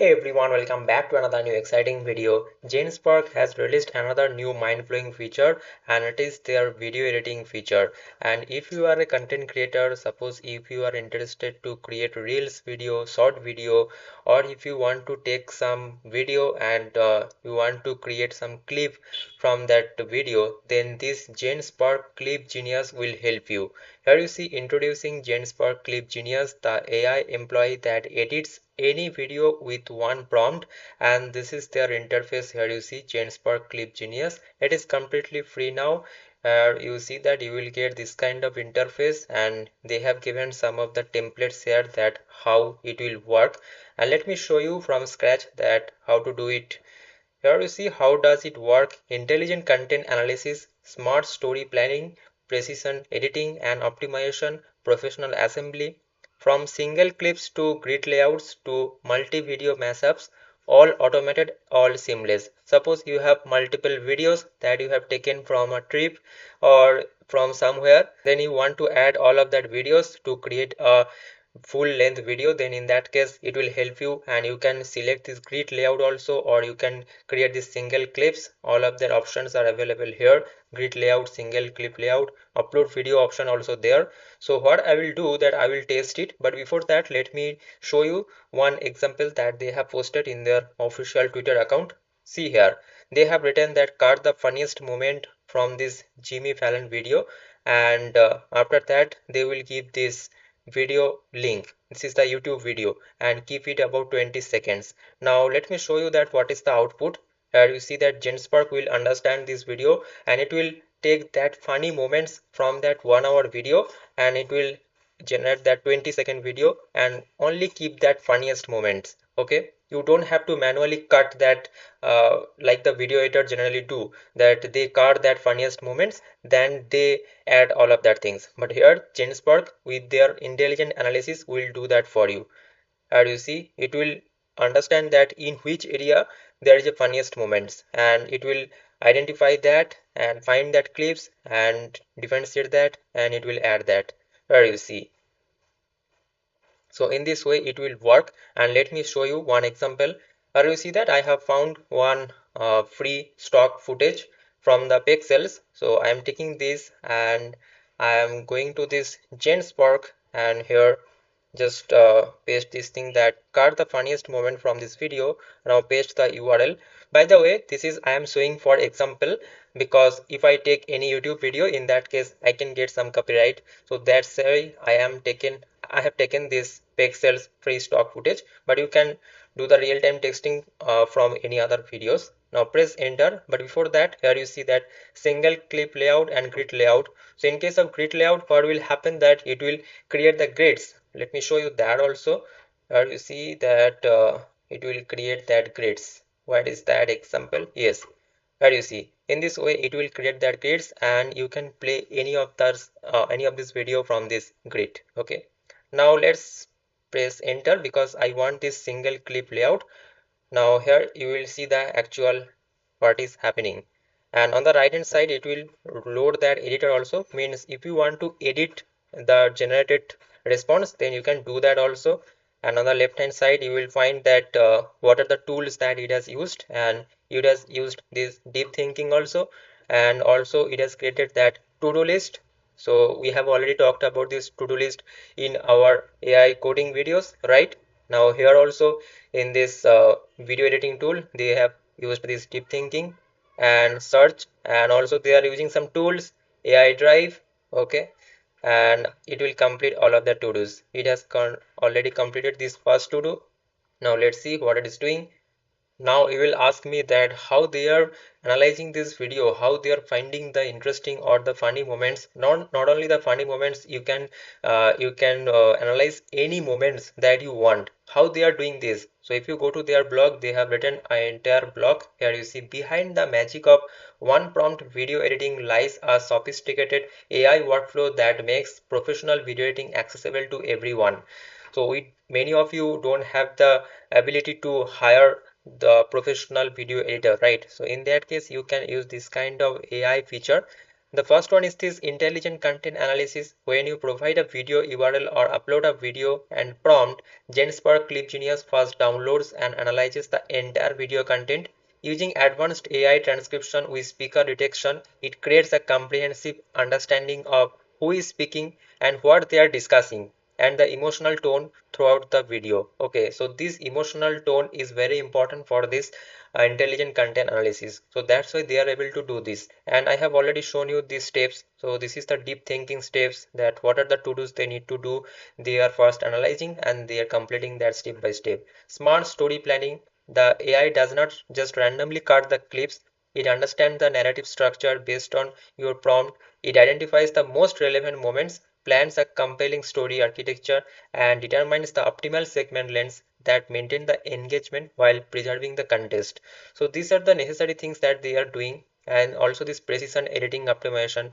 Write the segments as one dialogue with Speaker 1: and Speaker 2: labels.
Speaker 1: Hey everyone, welcome back to another new exciting video. Genspark has released another new mind-blowing feature, and it is their video editing feature. And if you are a content creator, suppose if you are interested to create reels video, short video, or if you want to take some video and you want to create some clip from that video, then this Genspark Clip Genius will help you. Here you see introducing Genspark Clip Genius, the AI employee that edits any video with one prompt, and this is their interface. Here you see Genspark Clip Genius. It is completely free now. You see that you will get this kind of interface, and they have given some of the templates here that how it will work. And let me show you from scratch that how to do it. Here you see how does it work: intelligent content analysis, smart story planning, precision editing and optimization, professional assembly, from single clips to grid layouts to multi-video mashups, all automated, all seamless. Suppose you have multiple videos that you have taken from a trip or from somewhere, then you want to add all of that videos to create a full length video, then in that case it will help you, and you can select this grid layout also, or you can create these single clips. All of their options are available here: grid layout, single clip layout, upload video option also there. So what I will do that I will test it, but before that let me show you one example that they have posted in their official Twitter account. See here, they have written that cut the funniest moment from this Jimmy Fallon video, and after that they will give this video link. This is the YouTube video, and keep it about 20 seconds. Now let me show you that what is the output. Here you see that Genspark will understand this video, and it will take that funny moments from that 1 hour video, and it will generate that 20-second video and only keep that funniest moments. Okay, you don't have to manually cut that like the video editor generally do, that they cut that funniest moments then they add all of that things. But here Genspark with their intelligent analysis will do that for you. And you see it will understand that in which area there is a funniest moments, and it will identify that and find that clips and differentiate that, and it will add that. Here you see, so in this way it will work. And let me show you one example. Here you see that I have found one free stock footage from the pixels. So I am taking this and I am going to this Genspark, and here just paste this thing that cut the funniest moment from this video. Now paste the URL. By the way, this is I am showing for example, because if I take any YouTube video, in that case I can get some copyright. So that's why I have taken this pixels free stock footage, but you can do the real-time texting from any other videos. Now press enter, but before that here you see that single clip layout and grid layout. So in case of grid layout, what will happen that it will create the grids. Let me show you that also. Here you see that it will create that grids. What is that example? Yes, here you see in this way it will create that grids, and you can play any of this video from this grid. Okay, now let's press enter because I want this single clip layout. Now here you will see the actual what is happening, and on the right hand side it will load that editor also. Means if you want to edit the generated response, then you can do that also. And on the left hand side you will find that what are the tools that it has used, and it has used this deep thinking also, and also it has created that to-do list. So we have already talked about this to-do list in our AI coding videos, right? Now here also in this video editing tool they have used this deep thinking and search, and also they are using some tools, AI drive. Okay, and it will complete all of the to-dos. It has already completed this first to-do. Now let's see what it is doing. Now you will ask me that how they are analyzing this video, how they are finding the interesting or the funny moments. Not only the funny moments, you can analyze any moments that you want. How they are doing this? So if you go to their blog, they have written an entire blog. Here you see behind the magic of one prompt video editing lies a sophisticated AI workflow that makes professional video editing accessible to everyone. So many of you don't have the ability to hire the professional video editor, right? So in that case you can use this kind of AI feature, The first one is this intelligent content analysis. When you provide a video URL or upload a video and prompt, Genspark Clip Genius first downloads and analyzes the entire video content. Using advanced AI transcription with speaker detection, it creates a comprehensive understanding of who is speaking and what they are discussing and the emotional tone throughout the video. Okay, so this emotional tone is very important for this intelligent content analysis. So that's why they are able to do this. And I have already shown you these steps. So this is the deep thinking steps, that what are the to-dos they need to do. They are first analyzing and they are completing that step by step. Smart story planning. The AI does not just randomly cut the clips. It understands the narrative structure based on your prompt. It identifies the most relevant moments, plans a compelling story architecture, and determines the optimal segment lengths that maintain the engagement while preserving the context. So these are the necessary things that they are doing, and also this precision editing optimization.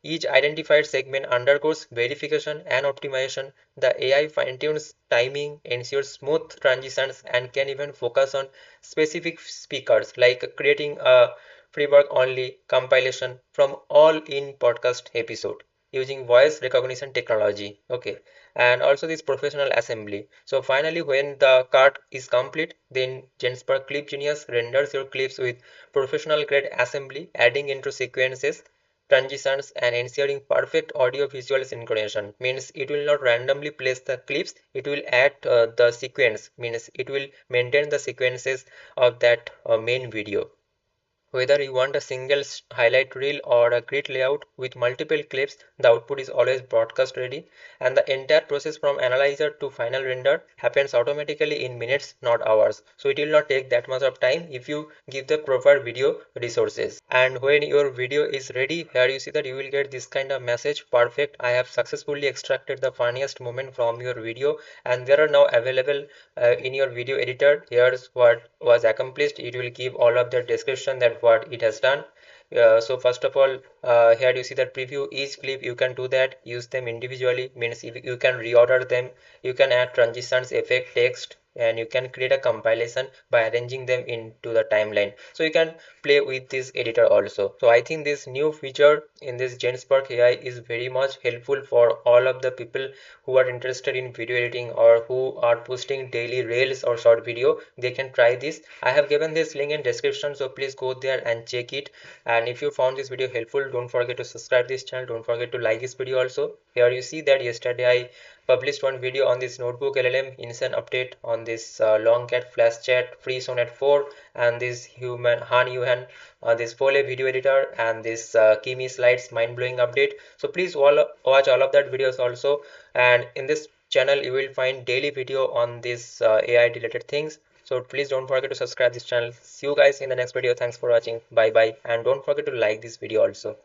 Speaker 1: Each identified segment undergoes verification and optimization. The AI fine-tunes timing, ensures smooth transitions, and can even focus on specific speakers, like creating a free-work only compilation from all in podcast episode using voice recognition technology. Okay, and also this professional assembly. So finally, when the cut is complete, then Genspark Clip Genius renders your clips with professional grade assembly, adding into sequences, transitions, and ensuring perfect audio visual synchronization. Means it will not randomly place the clips, it will add the sequence, means it will maintain the sequences of that main video. Whether you want a single highlight reel or a grid layout with multiple clips, the output is always broadcast ready, and the entire process from analyzer to final render happens automatically in minutes, not hours. So it will not take that much of time if you give the proper video resources. And when your video is ready, here you see that you will get this kind of message: perfect, I have successfully extracted the funniest moment from your video, and there are now available in your video editor. Here's what was accomplished. It will give all of the description that what it has done. So first of all, here you see that preview each clip. You can do that, use them individually, means if you can reorder them, you can add transitions, effect, text, and you can create a compilation by arranging them into the timeline. So you can play with this editor also. So I think this new feature in this Genspark AI is very much helpful for all of the people who are interested in video editing or who are posting daily reels or short video. They can try this. I have given this link in description, so please go there and check it. And if you found this video helpful, don't forget to subscribe this channel, don't forget to like this video also. Here you see that yesterday I published one video on this notebook LLM instant update, on this long cat flash chat free sonnet 4, and this human Han Yuhan, this Foley video editor, and this Kimi slides mind-blowing update. So please watch all of that videos also. And in this channel you will find daily video on this AI related things. So please don't forget to subscribe this channel. See you guys in the next video. Thanks for watching. Bye bye, and don't forget to like this video also.